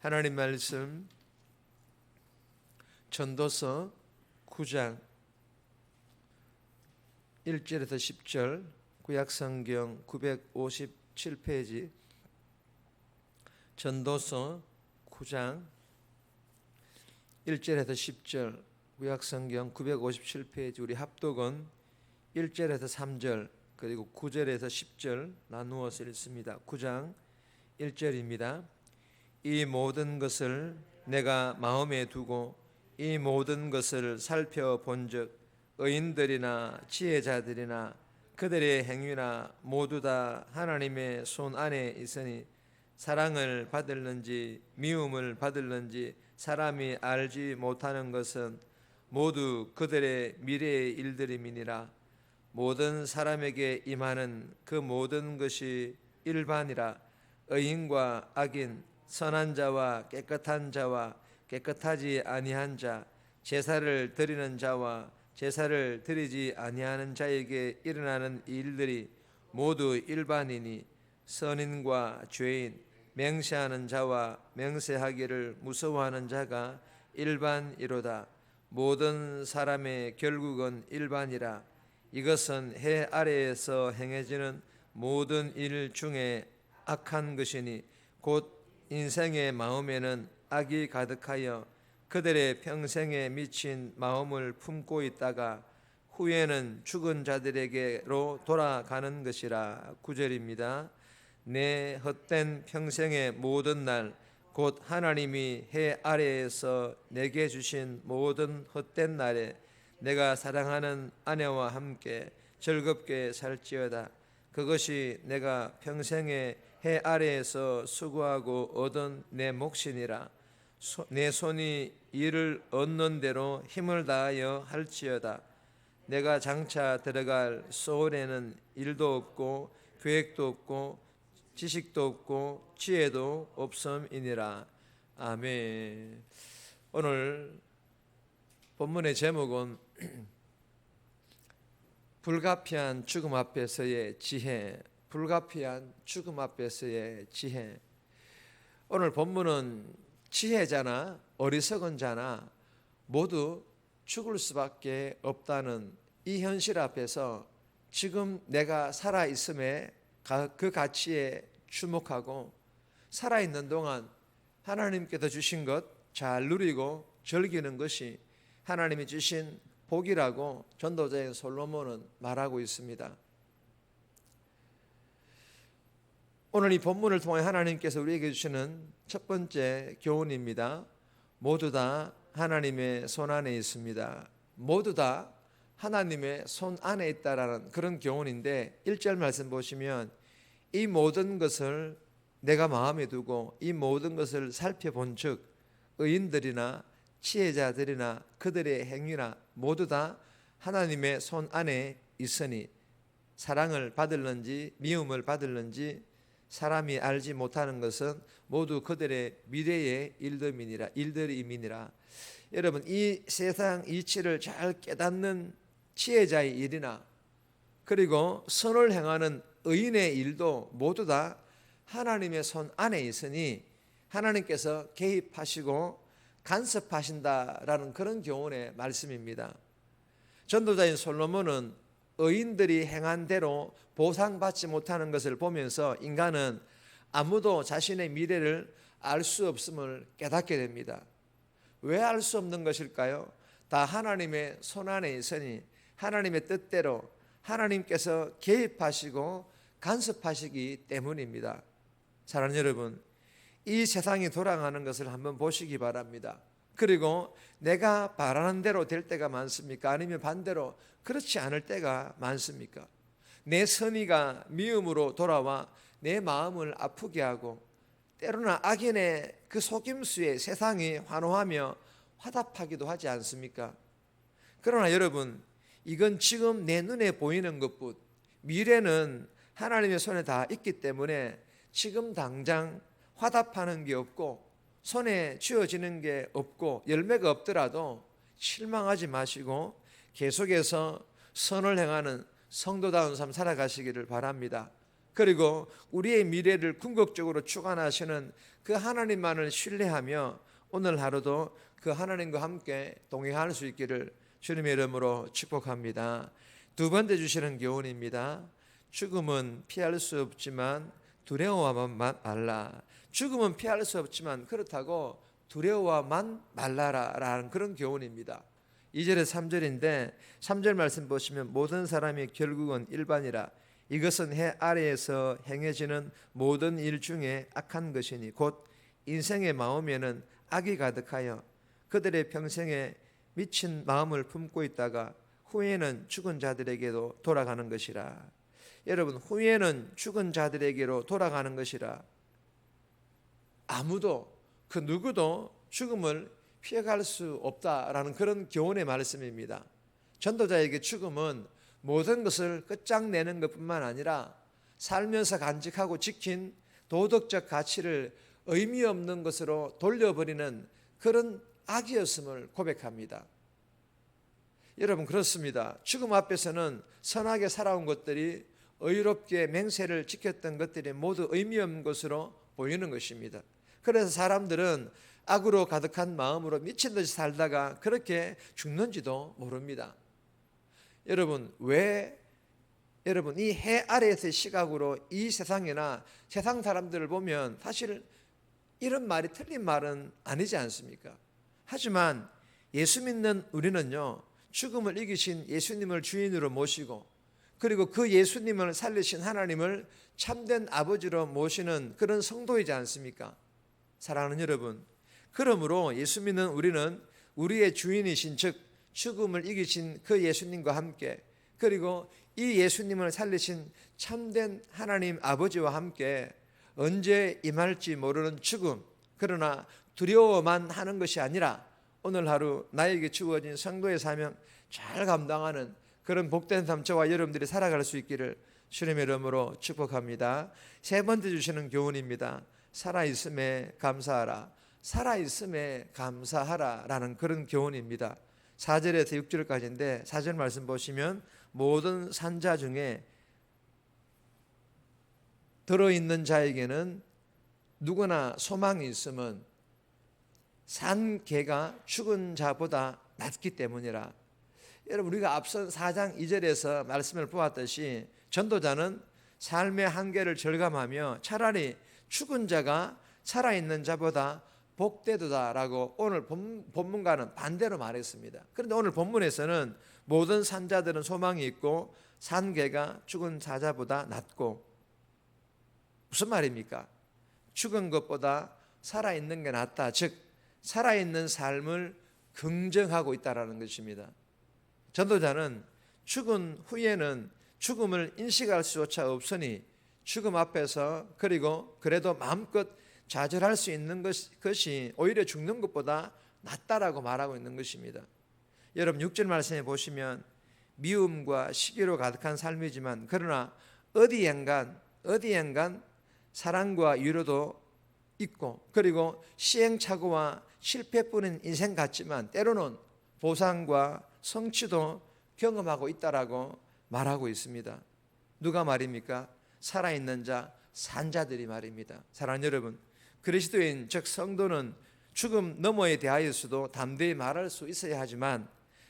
하나님 말씀 전도서 9장 1절에서 10절, 구약성경 957페이지, 전도서 9장 1절에서 10절, 구약성경 957페이지, 우리 합독은 1절에서 3절 그리고 9절에서 10절 나누어서 읽습니다. 9장 1절입니다. 이 모든 것을 내가 마음에 두고 이 모든 것을 살펴본즉 의인들이나 지혜자들이나 그들의 행위나 모두 다 하나님의 손 안에 있으니 사랑을 받을는지 미움을 받을는지 사람이 알지 못하는 것은 모두 그들의 미래의 일들임이니라. 모든 사람에게 임하는 그 모든 것이 일반이라. 의인과 악인, 선한 자와 깨끗한 자와 깨끗하지 아니한 자, 제사를 드리는 자와 제사를 드리지 아니하는 자에게 일어나는 일들이 모두 일반이니 선인과 죄인, 맹세하는 자와 맹세하기를 무서워하는 자가 일반이로다. 모든 사람의 결국은 일반이라. 이것은 해 아래에서 행해지는 모든 일 중에 악한 것이니 곧 인생의 마음에는 악이 가득하여 그들의 평생에 미친 마음을 품고 있다가 후에는 죽은 자들에게로 돌아가는 것이라. 9절입니다. 내 헛된 평생의 모든 날 곧 하나님이 해 아래에서 내게 주신 모든 헛된 날에 내가 사랑하는 아내와 함께 즐겁게 살지어다. 그것이 내가 평생에 해 아래에서 수고하고 얻은 내 몫이니라. 내 손이 이를 얻는 대로 힘을 다하여 할지어다. 내가 장차 들어갈 소원에는 일도 없고 계획도 없고 지식도 없고 지혜도 없음이니라. 아멘. 오늘 본문의 제목은 불가피한 죽음 앞에서의 지혜, 불가피한 죽음 앞에서의 지혜. 오늘 본문은 지혜자나 어리석은 자나 모두 죽을 수밖에 없다는 이 현실 앞에서 지금 내가 살아있음에 그 가치에 주목하고 살아있는 동안 하나님께서 주신 것 잘 누리고 즐기는 것이 하나님이 주신 복이라고 전도자인 솔로몬은 말하고 있습니다. 오늘 이 본문을 통해 하나님께서 우리에게 주시는 첫 번째 교훈입니다. 모두 다 하나님의 손 안에 있습니다. 모두 다 하나님의 손 안에 있다라는 그런 교훈인데 1절 말씀 보시면 이 모든 것을 내가 마음에 두고 이 모든 것을 살펴본 즉 의인들이나 지혜자들이나 그들의 행위나 모두 다 하나님의 손 안에 있으니 사랑을 받을는지 미움을 받을는지 사람이 알지 못하는 것은 모두 그들의 미래의 일들임이니라. 여러분, 이 세상 이치를 잘 깨닫는 지혜자의 일이나 그리고 선을 행하는 의인의 일도 모두 다 하나님의 손 안에 있으니 하나님께서 개입하시고 간섭하신다라는 그런 교훈의 말씀입니다. 전도자인 솔로몬은 의인들이 행한 대로 보상받지 못하는 것을 보면서 인간은 아무도 자신의 미래를 알 수 없음을 깨닫게 됩니다. 왜 알 수 없는 것일까요? 다 하나님의 손 안에 있으니 하나님의 뜻대로 하나님께서 개입하시고 간섭하시기 때문입니다. 사랑하는 여러분, 이 세상이 돌아가는 것을 한번 보시기 바랍니다. 그리고 내가 바라는 대로 될 때가 많습니까? 아니면 반대로 그렇지 않을 때가 많습니까? 내 선의가 미움으로 돌아와 내 마음을 아프게 하고 때로는 악인의 그 속임수에 세상이 환호하며 화답하기도 하지 않습니까? 그러나 여러분, 이건 지금 내 눈에 보이는 것뿐, 미래는 하나님의 손에 다 있기 때문에 지금 당장 화답하는 게 없고 손에 쥐어지는 게 없고 열매가 없더라도 실망하지 마시고 계속해서 선을 행하는 성도다운 삶 살아가시기를 바랍니다. 그리고 우리의 미래를 궁극적으로 주관하시는 그 하나님만을 신뢰하며 오늘 하루도 그 하나님과 함께 동행할 수 있기를 주님의 이름으로 축복합니다. 두 번째 주시는 교훈입니다. 죽음은 피할 수 없지만 두려워하면 말라. 죽음은 피할 수 없지만 그렇다고 두려워만 말라라는 그런 교훈입니다. 2절에 3절인데 3절 말씀 보시면 모든 사람이 결국은 일반이라 이것은 해 아래에서 행해지는 모든 일 중에 악한 것이니 곧 인생의 마음에는 악이 가득하여 그들의 평생에 미친 마음을 품고 있다가 후에는 죽은 자들에게도 돌아가는 것이라. 여러분, 후에는 죽은 자들에게로 돌아가는 것이라. 아무도 그 누구도 죽음을 피해갈 수 없다라는 그런 교훈의 말씀입니다. 전도자에게 죽음은 모든 것을 끝장내는 것뿐만 아니라 살면서 간직하고 지킨 도덕적 가치를 의미 없는 것으로 돌려버리는 그런 악이었음을 고백합니다. 여러분, 그렇습니다. 죽음 앞에서는 선하게 살아온 것들이, 의롭게 맹세를 지켰던 것들이 모두 의미 없는 것으로 보이는 것입니다. 그래서 사람들은 악으로 가득한 마음으로 미친 듯이 살다가 그렇게 죽는지도 모릅니다. 여러분, 왜 여러분 이 해 아래에서의 시각으로 이 세상이나 세상 사람들을 보면 사실 이런 말이 틀린 말은 아니지 않습니까? 하지만 예수 믿는 우리는요, 죽음을 이기신 예수님을 주인으로 모시고 그리고 그 예수님을 살리신 하나님을 참된 아버지로 모시는 그런 성도이지 않습니까? 사랑하는 여러분, 그러므로 예수 믿는 우리는 우리의 주인이신 즉 죽음을 이기신 그 예수님과 함께 그리고 이 예수님을 살리신 참된 하나님 아버지와 함께 언제 임할지 모르는 죽음, 그러나 두려워만 하는 것이 아니라 오늘 하루 나에게 주어진 성도의 사명 잘 감당하는 그런 복된 삶 저와 여러분들이 살아갈 수 있기를 주님의 이름으로 축복합니다. 세 번째 주시는 교훈입니다. 살아있음에 감사하라. 살아있음에 감사하라 라는 그런 교훈입니다. 4절에서 6절까지인데 4절 말씀 보시면 모든 산자 중에 들어있는 자에게는 누구나 소망이 있음은 산 개가 죽은 자보다 낫기 때문이라. 여러분, 우리가 앞선 4장 2절에서 말씀을 보았듯이 전도자는 삶의 한계를 절감하며 차라리 죽은 자가 살아있는 자보다 복되도다라고 오늘 본문과는 반대로 말했습니다. 그런데 오늘 본문에서는 모든 산자들은 소망이 있고 산개가 죽은 사자보다 낫고, 무슨 말입니까? 죽은 것보다 살아있는 게 낫다. 즉 살아있는 삶을 긍정하고 있다는 것입니다. 전도자는 죽은 후에는 죽음을 인식할 수조차 없으니 죽음 앞에서 그리고 그래도 마음껏 좌절할 수 있는 것이 오히려 죽는 것보다 낫다라고 말하고 있는 것입니다. 여러분 6절 말씀에 보시면 미움과 시기로 가득한 삶이지만 그러나 어디엔간 사랑과 위로도 있고 그리고 시행착오와 실패뿐인 인생 같지만 때로는 보상과 성취도 경험하고 있다라고 말하고 있습니다. 누가 말입니까? 살아있는 자, 산자들이 말입니다. 사랑하는 여러분, 그리스도인 즉 성도는 죽음 너머에 대하여서도 담대히 말할 수 있어야 하지만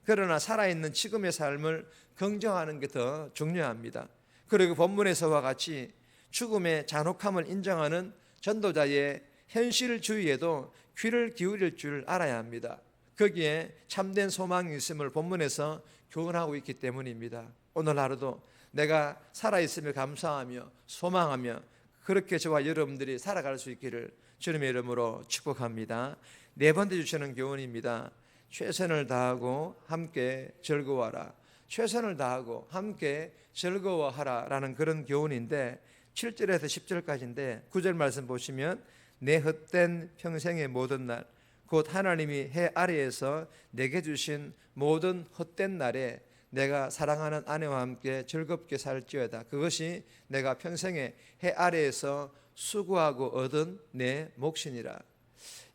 그러나 살아있는 지금의 삶을 긍정하는 게 더 중요합니다. 그리고 본문에서와 같이 죽음의 잔혹함을 인정하는 전도자의 현실주의에도 귀를 기울일 줄 알아야 합니다. 거기에 참된 소망이 있음을 본문에서 교훈하고 있기 때문입니다. 오늘 하루도 내가 살아있음을 감사하며 소망하며 그렇게 저와 여러분들이 살아갈 수 있기를 주님의 이름으로 축복합니다. 네 번째 주시는 교훈입니다. 최선을 다하고 함께 즐거워하라. 최선을 다하고 함께 즐거워하라 라는 그런 교훈인데 7절에서 10절까지인데 9절 말씀 보시면 내 헛된 평생의 모든 날 곧 하나님이 해 아래에서 내게 주신 모든 헛된 날에 내가 사랑하는 아내와 함께 즐겁게 살지어다. 그것이 내가 평생에 해 아래에서 수고하고 얻은 내 몫이니라.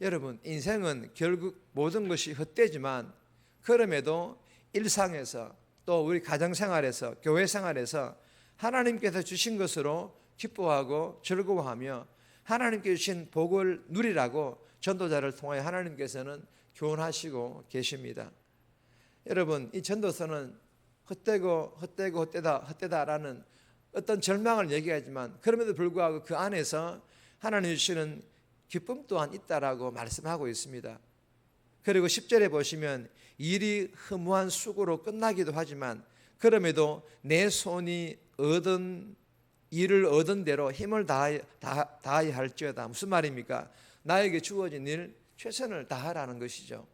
여러분, 인생은 결국 모든 것이 헛되지만 그럼에도 일상에서 또 우리 가정생활에서 교회생활에서 하나님께서 주신 것으로 기뻐하고 즐거워하며 하나님께 주신 복을 누리라고 전도자를 통하여 하나님께서는 교훈하시고 계십니다. 여러분, 이 전도서는 헛되다라는 어떤 절망을 얘기하지만 그럼에도 불구하고 그 안에서 하나님 주시는 기쁨 또한 있다라고 말씀하고 있습니다. 그리고 10절에 보시면 일이 허무한 수고로 끝나기도 하지만 그럼에도 내 손이 일을 얻은 대로 힘을 다하여 할지어다. 무슨 말입니까? 나에게 주어진 일 최선을 다하라는 것이죠.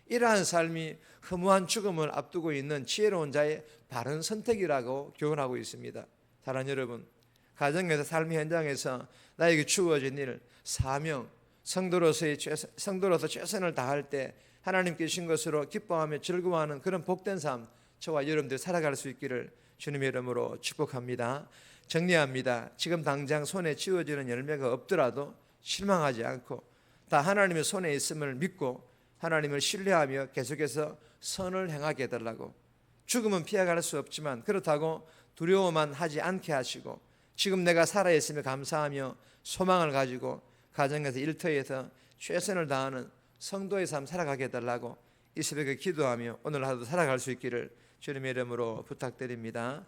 이러한 삶이 허무한 죽음을 앞두고 있는 지혜로운 자의 바른 선택이라고 교훈하고 있습니다. 사랑하는 여러분, 가정에서 삶의 현장에서 나에게 주어진 일, 사명, 성도로서 최선을 다할 때 하나님께 주신 것으로 기뻐하며 즐거워하는 그런 복된 삶 저와 여러분들 살아갈 수 있기를 주님의 이름으로 축복합니다. 정리합니다. 지금 당장 손에 쥐어지는 열매가 없더라도 실망하지 않고 다 하나님의 손에 있음을 믿고 하나님을 신뢰하며 계속해서 선을 행하게 해달라고. 죽음은 피해갈 수 없지만 그렇다고 두려워만 하지 않게 하시고 지금 내가 살아있음에 감사하며 소망을 가지고 가정에서 일터에서 최선을 다하는 성도의 삶 살아가게 해달라고 이 새벽에 기도하며 오늘 하루도 살아갈 수 있기를 주님의 이름으로 부탁드립니다.